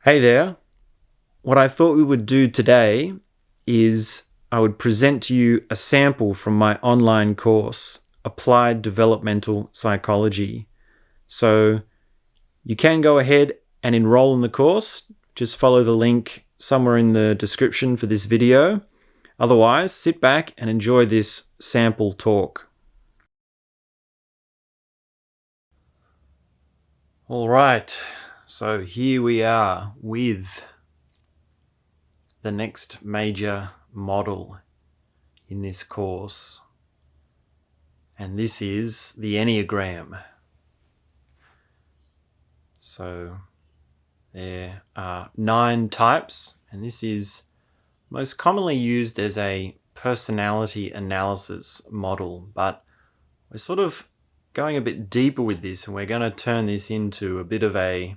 Hey there. What I thought we would do today is I would present to you a sample from my online course, Applied Developmental Psychology. So you can go ahead and enroll in the course. Just follow the link somewhere in the description for this video. Otherwise, sit back and enjoy this sample talk. All right, so here we are with the next major model in this course, and this is the Enneagram. So there are 9 types, and this is most commonly used as a personality analysis model, but we're sort of going a bit deeper with this, and we're going to turn this into a bit of a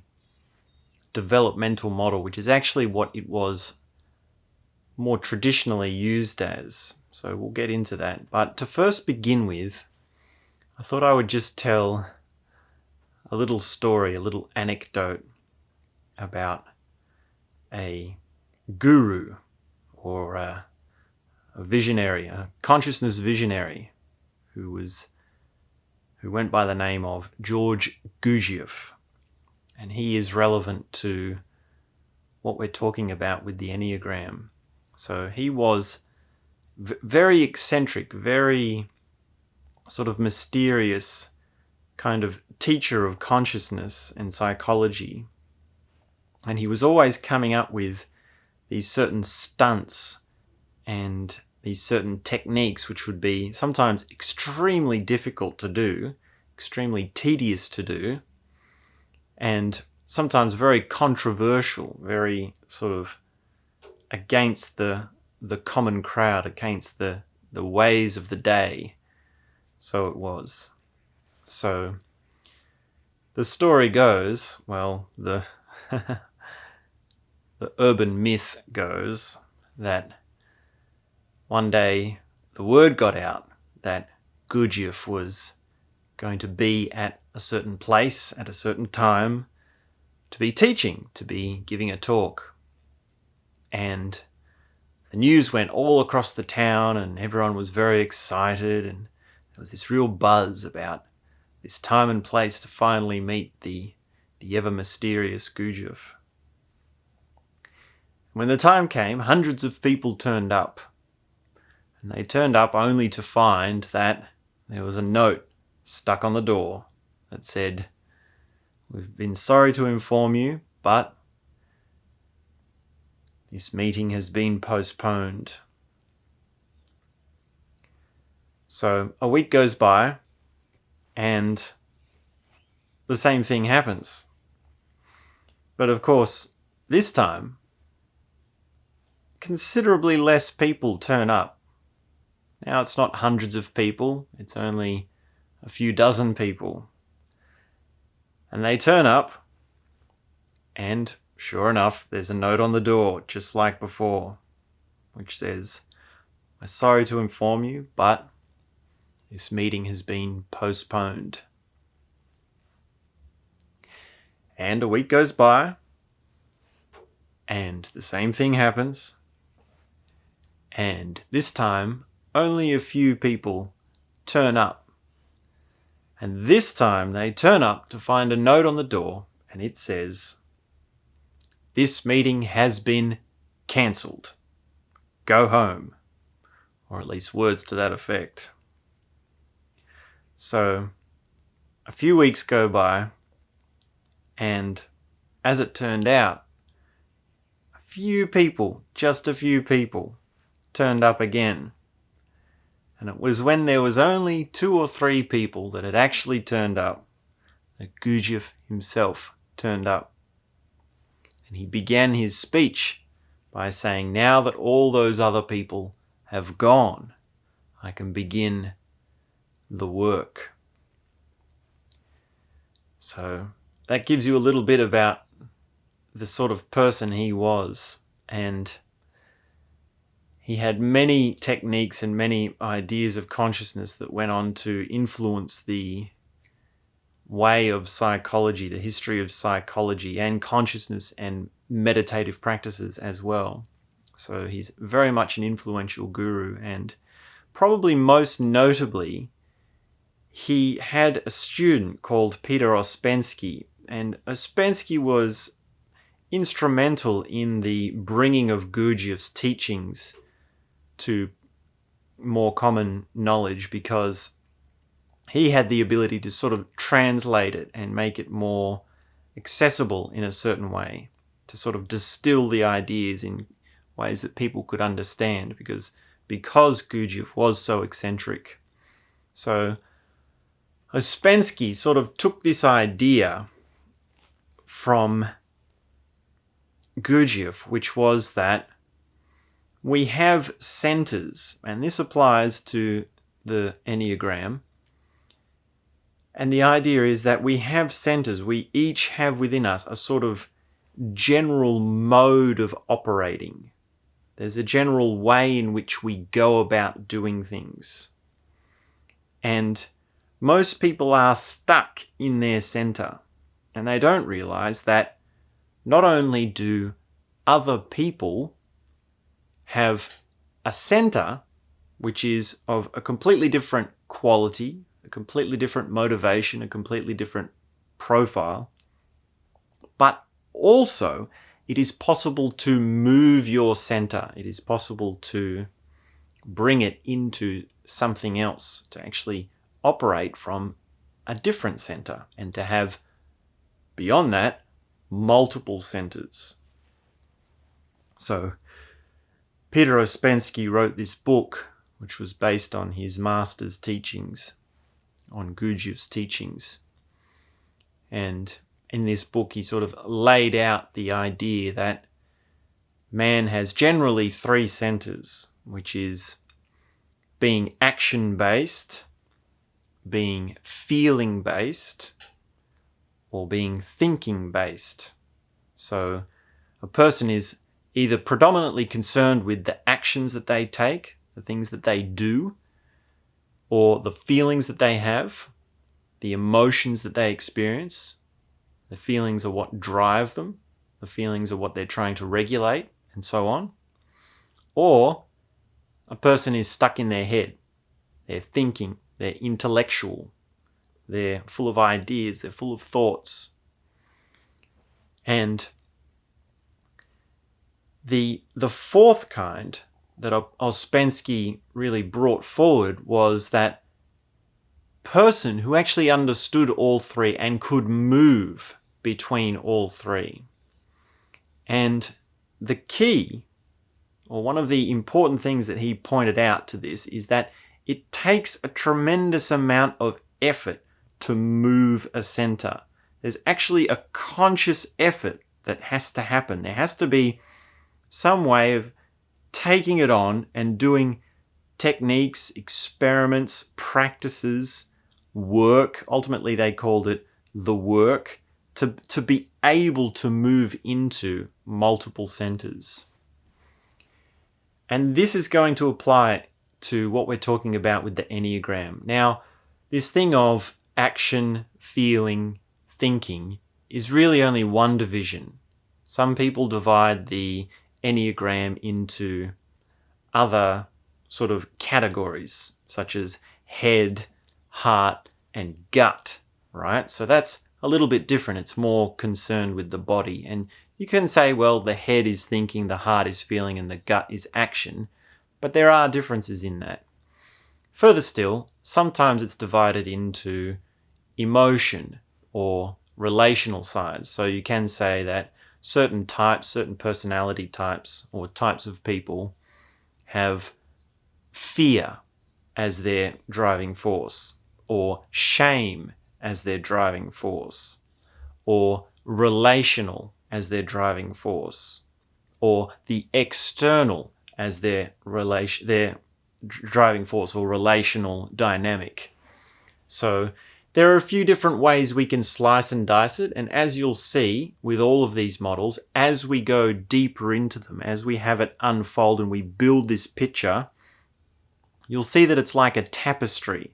developmental model, which is actually what it was more traditionally used as. So we'll get into that. But to first begin with, I thought I would just tell a little story, a little anecdote about a guru or a visionary, a consciousness visionary who went by the name of George Gurdjieff. And he is relevant to what we're talking about with the Enneagram. So he was very eccentric, very sort of mysterious kind of teacher of consciousness and psychology. And he was always coming up with these certain stunts and these certain techniques which would be sometimes extremely difficult to do, extremely tedious to do, and sometimes very controversial, very sort of against the common crowd, against the ways of the day. So it was. So the story goes, well, the urban myth goes that one day the word got out that Gurdjieff was going to be at a certain place at a certain time to be teaching, to be giving a talk. And the news went all across the town and everyone was very excited, and there was this real buzz about this time and place to finally meet the ever mysterious Gurdjieff. When the time came, hundreds of people turned up, and they turned up only to find that there was a note stuck on the door that said, "We've been sorry to inform you, but this meeting has been postponed." So a week goes by and the same thing happens. But of course, this time, considerably less people turn up. Now it's not hundreds of people, it's only a few dozen people. And they turn up, and sure enough, there's a note on the door, just like before, which says, "We're sorry to inform you, but this meeting has been postponed." And a week goes by, and the same thing happens. And this time, only a few people turn up. And this time they turn up to find a note on the door, and it says, "This meeting has been cancelled. Go home." Or at least words to that effect. So a few weeks go by, and as it turned out, just a few people, turned up again. And it was when there was only 2 or 3 people that had actually turned up that Gurdjieff himself turned up. And he began his speech by saying, "Now that all those other people have gone, I can begin the work." So that gives you a little bit about the sort of person he was. And he had many techniques and many ideas of consciousness that went on to influence the way of psychology, the history of psychology and consciousness and meditative practices as well. So he's very much an influential guru, and probably most notably, he had a student called Peter Ospensky, and Ospensky was instrumental in the bringing of Gurdjieff's teachings to more common knowledge, because he had the ability to sort of translate it and make it more accessible in a certain way, to sort of distill the ideas in ways that people could understand, because Gurdjieff was so eccentric. So Ospensky sort of took this idea from Gurdjieff, which was that we have centers, and this applies to the Enneagram. And the idea is that we have centers. We each have within us a sort of general mode of operating. There's a general way in which we go about doing things. And most people are stuck in their center, and they don't realize that not only do other people have a center which is of a completely different quality, a completely different motivation, a completely different profile, but also it is possible to move your center. It is possible to bring it into something else, to actually operate from a different center, and to have, beyond that, multiple centers. So Peter Ospensky wrote this book, which was based on his master's teachings, on Gurdjieff's teachings. And in this book, he sort of laid out the idea that man has generally three centers, which is being action-based, being feeling-based, or being thinking-based. So a person is either predominantly concerned with the actions that they take, the things that they do, or the feelings that they have, the emotions that they experience. The feelings are what drive them, the feelings are what they're trying to regulate, and so on. Or a person is stuck in their head. They're thinking, they're intellectual, they're full of ideas, they're full of thoughts. And the fourth kind that Ospensky really brought forward was that person who actually understood all three and could move between all three. And the key, or one of the important things that he pointed out to this, is that it takes a tremendous amount of effort to move a center. There's actually a conscious effort that has to happen. There has to be some way of taking it on and doing techniques, experiments, practices, work. Ultimately, they called it the work, to be able to move into multiple centers. And this is going to apply to what we're talking about with the Enneagram. Now, this thing of action, feeling, thinking is really only one division. Some people divide the Enneagram into other sort of categories, such as head, heart, and gut, right? So that's a little bit different. It's more concerned with the body. And you can say, well, the head is thinking, the heart is feeling, and the gut is action. But there are differences in that. Further still, sometimes it's divided into emotion or relational sides. So you can say that certain types, certain personality types, or types of people have fear as their driving force, or shame as their driving force, or relational as their driving force, or the external as their driving force or relational dynamic. So there are a few different ways we can slice and dice it, and as you'll see with all of these models, as we go deeper into them, as we have it unfold and we build this picture, you'll see that it's like a tapestry.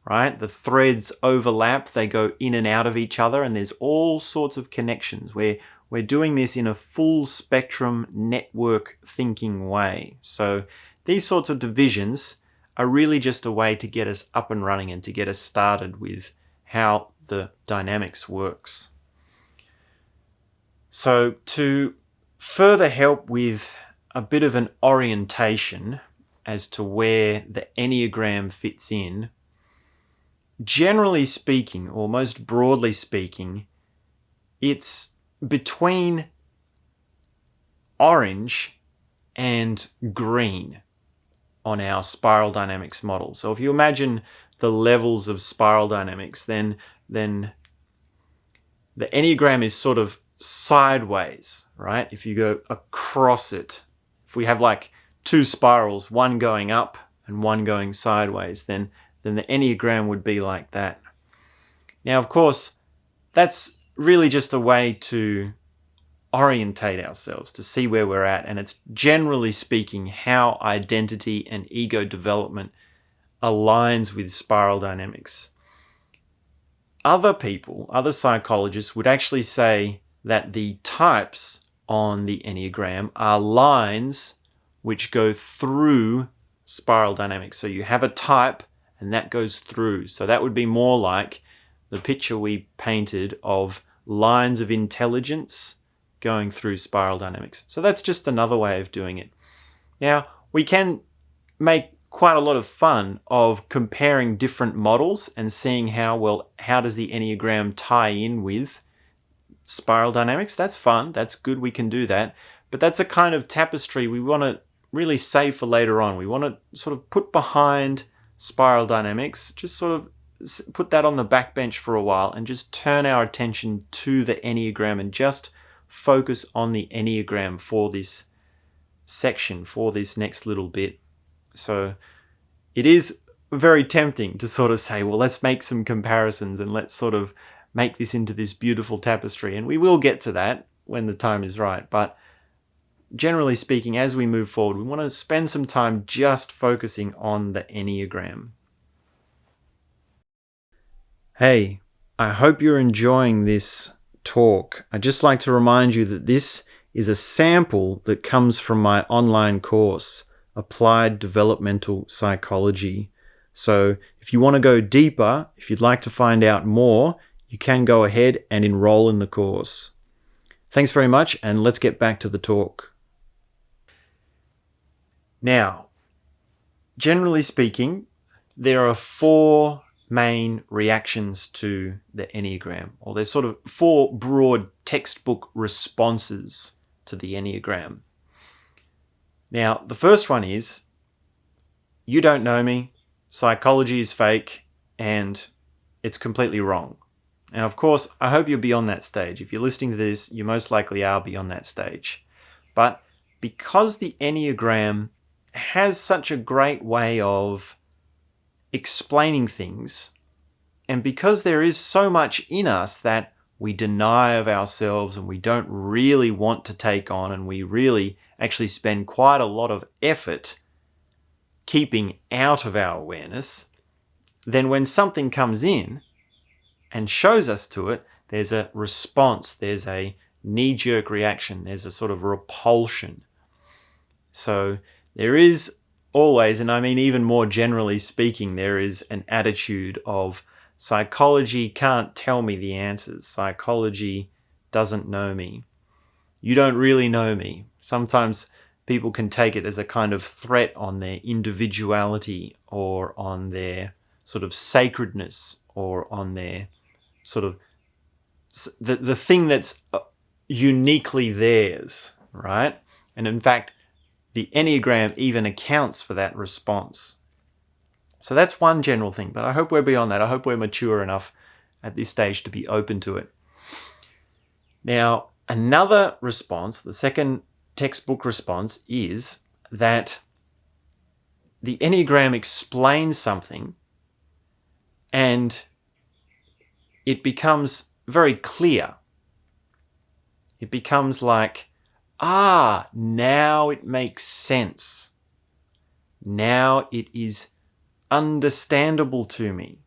right? The threads overlap, they go in and out of each other, and there's all sorts of connections. We're doing this in a full spectrum network thinking way. So these sorts of divisions are really just a way to get us up and running and to get us started with how the dynamics works. So to further help with a bit of an orientation as to where the Enneagram fits in, generally speaking, or most broadly speaking, it's between orange and green on our spiral dynamics model. So if you imagine the levels of spiral dynamics, then the Enneagram is sort of sideways, right? If you go across it, if we have like two spirals, one going up and one going sideways, then the Enneagram would be like that. Now, of course, that's really just a way to orientate ourselves, to see where we're at, and it's generally speaking how identity and ego development aligns with spiral dynamics. Other people, other psychologists would actually say that the types on the Enneagram are lines which go through spiral dynamics. So you have a type and that goes through. So that would be more like the picture we painted of lines of intelligence going through spiral dynamics. So that's just another way of doing it. Now, we can make quite a lot of fun of comparing different models and seeing how does the Enneagram tie in with spiral dynamics. That's fun. That's good. We can do that. But that's a kind of tapestry we want to really save for later on. We want to sort of put behind spiral dynamics, just sort of put that on the backbench for a while and just turn our attention to the Enneagram and just focus on the Enneagram for this section, for this next little bit. So it is very tempting to sort of say, well, let's make some comparisons and let's sort of make this into this beautiful tapestry. And we will get to that when the time is right. But generally speaking, as we move forward, we want to spend some time just focusing on the Enneagram. Hey, I hope you're enjoying this talk. I'd just like to remind you that this is a sample that comes from my online course, Applied Developmental Psychology. So if you want to go deeper, if you'd like to find out more, you can go ahead and enroll in the course. Thanks very much, and let's get back to the talk. Now, generally speaking, there are four main reactions to the Enneagram, or there's sort of four broad textbook responses to the Enneagram. Now, the first one is, you don't know me, psychology is fake, and it's completely wrong. Now, of course, I hope you're beyond that stage. If you're listening to this, you most likely are beyond that stage. But because the Enneagram has such a great way of explaining things, and because there is so much in us that we deny of ourselves and we don't really want to take on, and we really actually spend quite a lot of effort keeping out of our awareness, then when something comes in and shows us to it, there's a response, there's a knee-jerk reaction, there's a sort of repulsion. So there is always, and I mean even more generally speaking, there is an attitude of psychology can't tell me the answers. Psychology doesn't know me. You don't really know me. Sometimes people can take it as a kind of threat on their individuality or on their sort of sacredness or on their sort of the thing that's uniquely theirs, right? And in fact, the Enneagram even accounts for that response. So that's one general thing, but I hope we're beyond that. I hope we're mature enough at this stage to be open to it. Now, another response, the second textbook response, is that the Enneagram explains something and it becomes very clear. It becomes like, now it makes sense. Now it is understandable to me.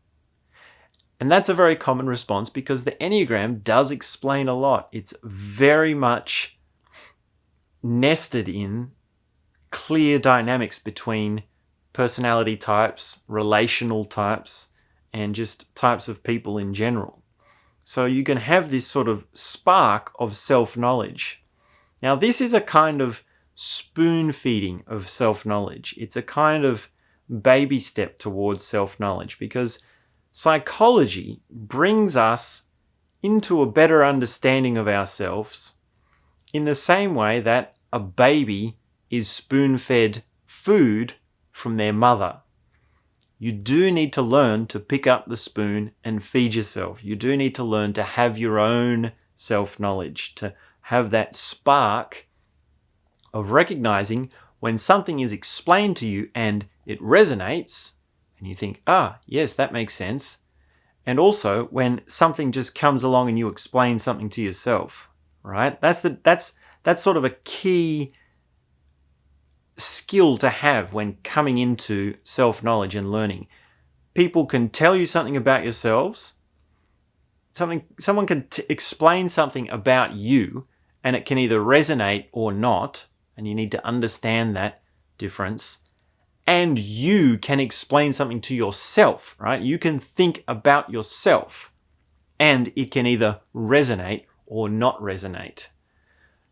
And that's a very common response because the Enneagram does explain a lot. It's very much nested in clear dynamics between personality types, relational types, and just types of people in general. So you can have this sort of spark of self-knowledge. Now, this is a kind of spoon feeding of self-knowledge. It's a kind of baby step towards self-knowledge because psychology brings us into a better understanding of ourselves in the same way that a baby is spoon-fed food from their mother. You do need to learn to pick up the spoon and feed yourself. You do need to learn to have your own self-knowledge, to have that spark of recognizing when something is explained to you and it resonates, and you think, yes, that makes sense. And also when something just comes along and you explain something to yourself, right? That's sort of a key skill to have when coming into self-knowledge and learning. People can tell you something about yourselves. Someone can explain something about you, and it can either resonate or not, and you need to understand that difference. And you can explain something to yourself, right? You can think about yourself, and it can either resonate or not resonate.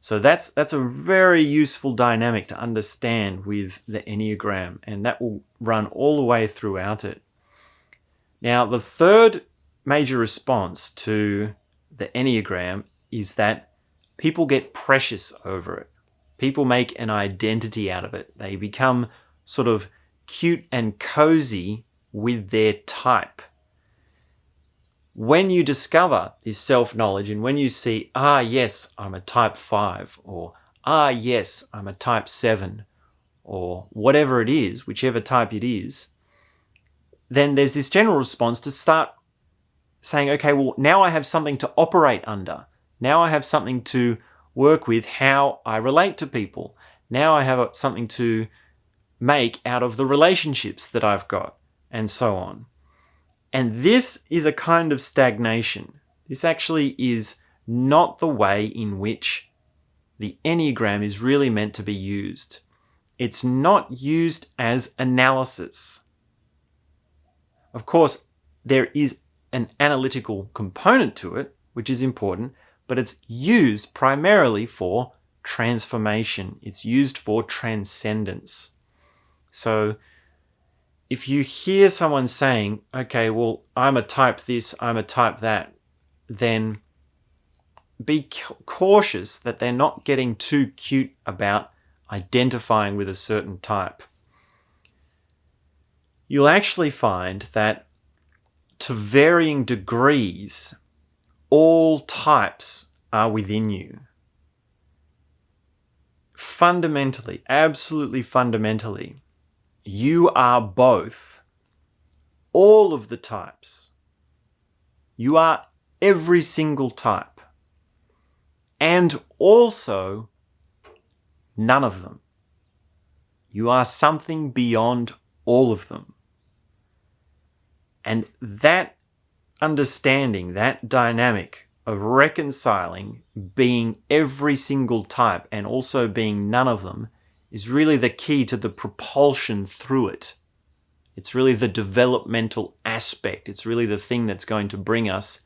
So that's a very useful dynamic to understand with the Enneagram, and that will run all the way throughout it. Now, the third major response to the Enneagram is that people get precious over it. People make an identity out of it. They become sort of cute and cozy with their type. When you discover this self-knowledge and when you see, yes, I'm a type 5, or yes, I'm a type 7, or whatever it is, whichever type it is, then there's this general response to start saying, okay, well, now I have something to operate under. Now I have something to work with how I relate to people. Now I have something to make out of the relationships that I've got, and so on. And this is a kind of stagnation. This actually is not the way in which the Enneagram is really meant to be used. It's not used as analysis. Of course, there is an analytical component to it, which is important, but it's used primarily for transformation. It's used for transcendence. So if you hear someone saying, okay, well, I'm a type this, I'm a type that, then be cautious that they're not getting too cute about identifying with a certain type. You'll actually find that to varying degrees, all types are within you. Fundamentally, absolutely fundamentally, you are both all of the types. You are every single type. And also none of them. You are something beyond all of them. And that understanding, that dynamic of reconciling being every single type and also being none of them is really the key to the propulsion through it. It's really the developmental aspect. It's really the thing that's going to bring us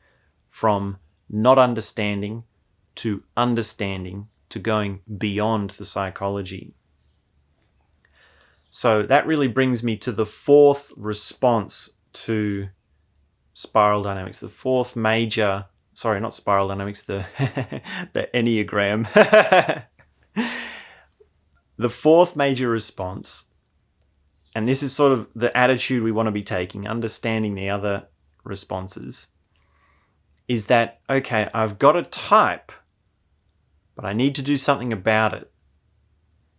from not understanding to going beyond the psychology. So that really brings me to the fourth response to spiral dynamics, the fourth major, sorry, not spiral dynamics, the Enneagram. The fourth major response, and this is sort of the attitude we want to be taking, understanding the other responses, is that, okay, I've got a type, but I need to do something about it.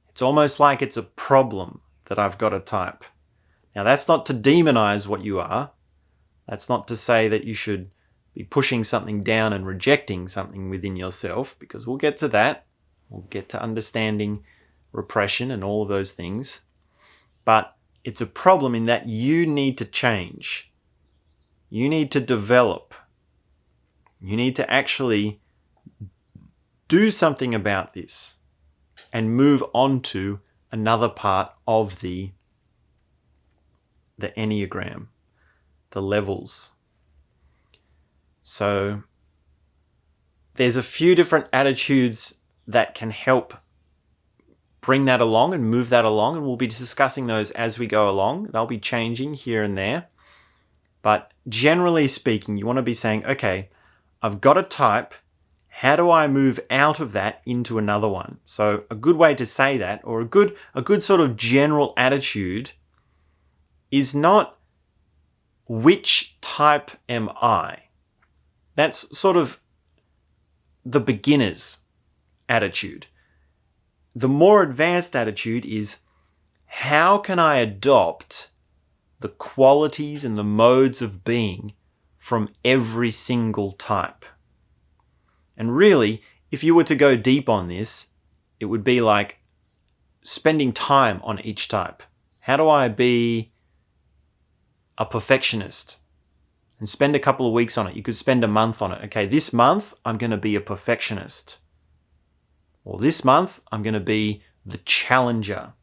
It's almost like it's a problem that I've got a type. Now, that's not to demonize what you are. That's not to say that you should be pushing something down and rejecting something within yourself, because we'll get to that. We'll get to understanding repression and all of those things. But it's a problem in that you need to change. You need to develop. You need to actually do something about this and move on to another part of the Enneagram, the levels. So there's a few different attitudes that can help bring that along and move that along, and we'll be discussing those as we go along. They'll be changing here and there. But generally speaking, you want to be saying, okay, I've got a type. How do I move out of that into another one? So a good way to say that, or a good sort of general attitude, is not which type am I? That's sort of the beginner's attitude. The more advanced attitude is, how can I adopt the qualities and the modes of being from every single type? And really, if you were to go deep on this, it would be like spending time on each type. How do I be a perfectionist? And spend a couple of weeks on it. You could spend a month on it. Okay, this month I'm going to be a perfectionist. Or this month I'm going to be the challenger.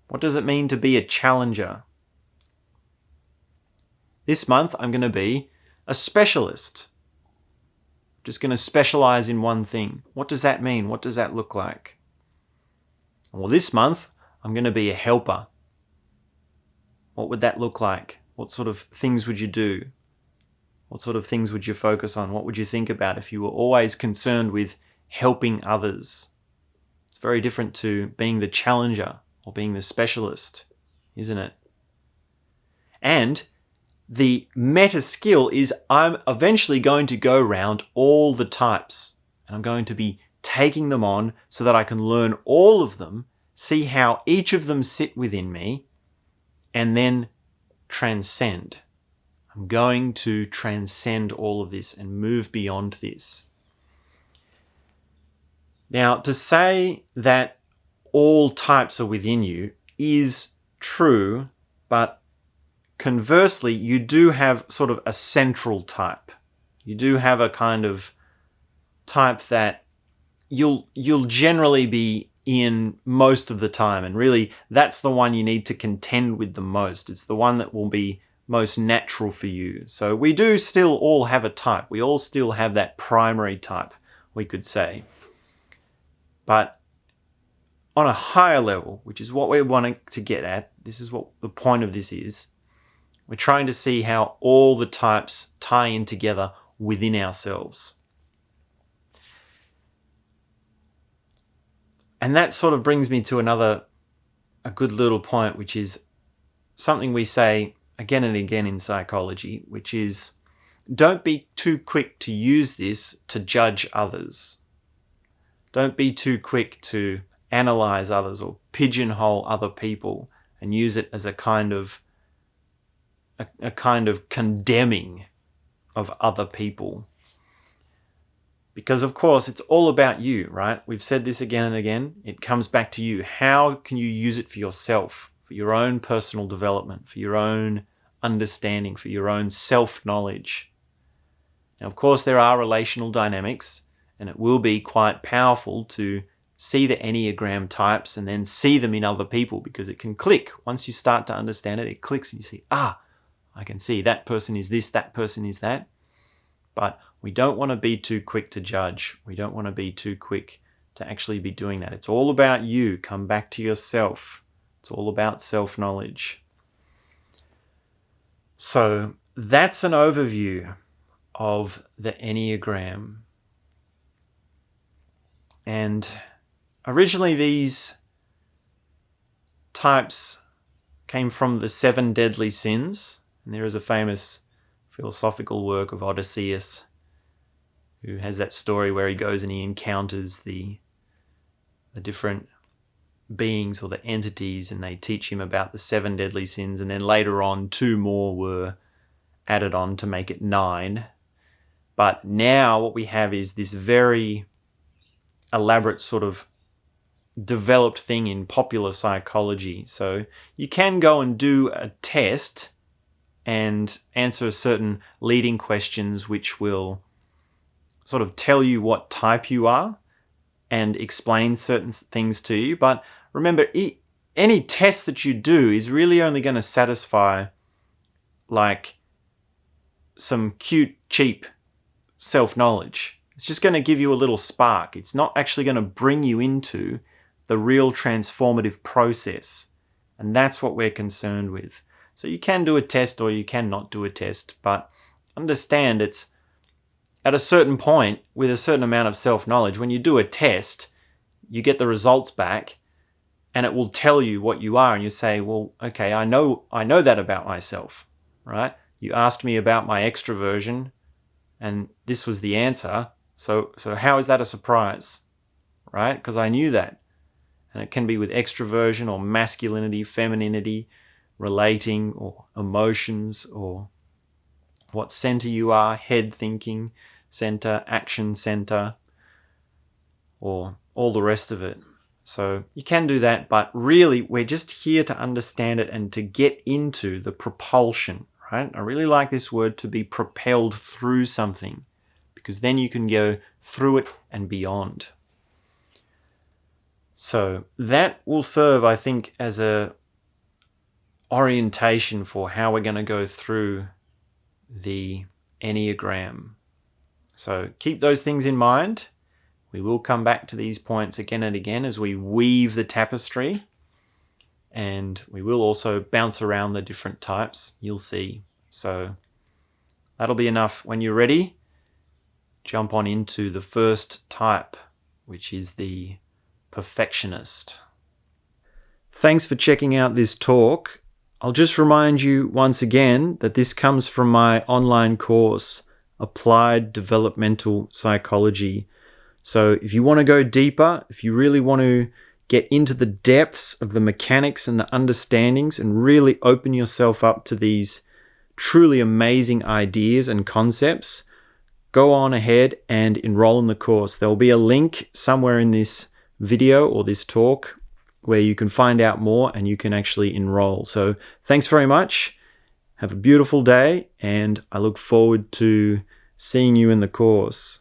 What does it mean to be a challenger? This month I'm going to be a specialist. Just going to specialize in one thing. What does that mean? What does that look like? Well, this month I'm going to be a helper. What would that look like? What sort of things would you do? What sort of things would you focus on? What would you think about if you were always concerned with helping others? It's very different to being the challenger or being the specialist, isn't it? And the meta skill is, I'm eventually going to go around all the types, and I'm going to be taking them on so that I can learn all of them, see how each of them sit within me, and then transcend. I'm going to transcend all of this and move beyond this. Now, to say that all types are within you is true, but conversely, you do have sort of a central type. You do have a kind of type that you'll generally be in most of the time, and really that's the one you need to contend with the most. It's the one that will be most natural for you. So we do still all have a type. We all still have that primary type, we could say. But on a higher level, which is what we're wanting to get at, this is what the point of this is, we're trying to see how all the types tie in together within ourselves. And that sort of brings me to a good little point, which is something we say again and again in psychology, which is, don't be too quick to use this to judge others. Don't be too quick to analyze others or pigeonhole other people and use it as a kind of condemning of other people. Because of course, it's all about you, right? We've said this again and again. It comes back to you. How can you use it for yourself, for your own personal development, for your own understanding, for your own self-knowledge? Now, of course, there are relational dynamics, and it will be quite powerful to see the Enneagram types and then see them in other people, because it can click. Once you start to understand it, it clicks and you see, I can see that person is this, that person is that. But we don't want to be too quick to judge. We don't want to be too quick to actually be doing that. It's all about you. Come back to yourself. It's all about self-knowledge. So that's an overview of the Enneagram. And originally these types came from the 7 deadly sins. And there is a famous philosophical work of Odysseus, who has that story where he goes and he encounters the different beings or the entities, and they teach him about the 7 deadly sins, and then later on 2 more were added on to make it 9. But now what we have is this very elaborate sort of developed thing in popular psychology. So you can go and do a test and answer certain leading questions which will sort of tell you what type you are and explain certain things to you. But remember, any test that you do is really only going to satisfy like some cute, cheap self-knowledge. It's just going to give you a little spark. It's not actually going to bring you into the real transformative process. And that's what we're concerned with. So you can do a test or you cannot do a test, but understand it's at a certain point with a certain amount of self-knowledge. When you do a test, you get the results back and it will tell you what you are. And you say, well, okay, I know that about myself, right? You asked me about my extroversion and this was the answer. So how is that a surprise, right? Because I knew that. And it can be with extroversion or masculinity, femininity, relating or emotions or what center you are, head thinking center, action center, or all the rest of it. So you can do that, but really we're just here to understand it and to get into the propulsion, right? I really like this word, to be propelled through something, because then you can go through it and beyond. So that will serve, I think, as a orientation for how we're going to go through the Enneagram. So keep those things in mind. We will come back to these points again and again as we weave the tapestry, and we will also bounce around the different types, you'll see. So that'll be enough. When you're ready, jump on into the first type, which is the perfectionist. Thanks for checking out this talk. I'll just remind you once again that this comes from my online course, Applied Developmental Psychology. So if you want to go deeper, if you really want to get into the depths of the mechanics and the understandings and really open yourself up to these truly amazing ideas and concepts, go on ahead and enroll in the course. There will be a link somewhere in this video or this talk where you can find out more and you can actually enroll. So thanks very much. Have a beautiful day, and I look forward to seeing you in the course.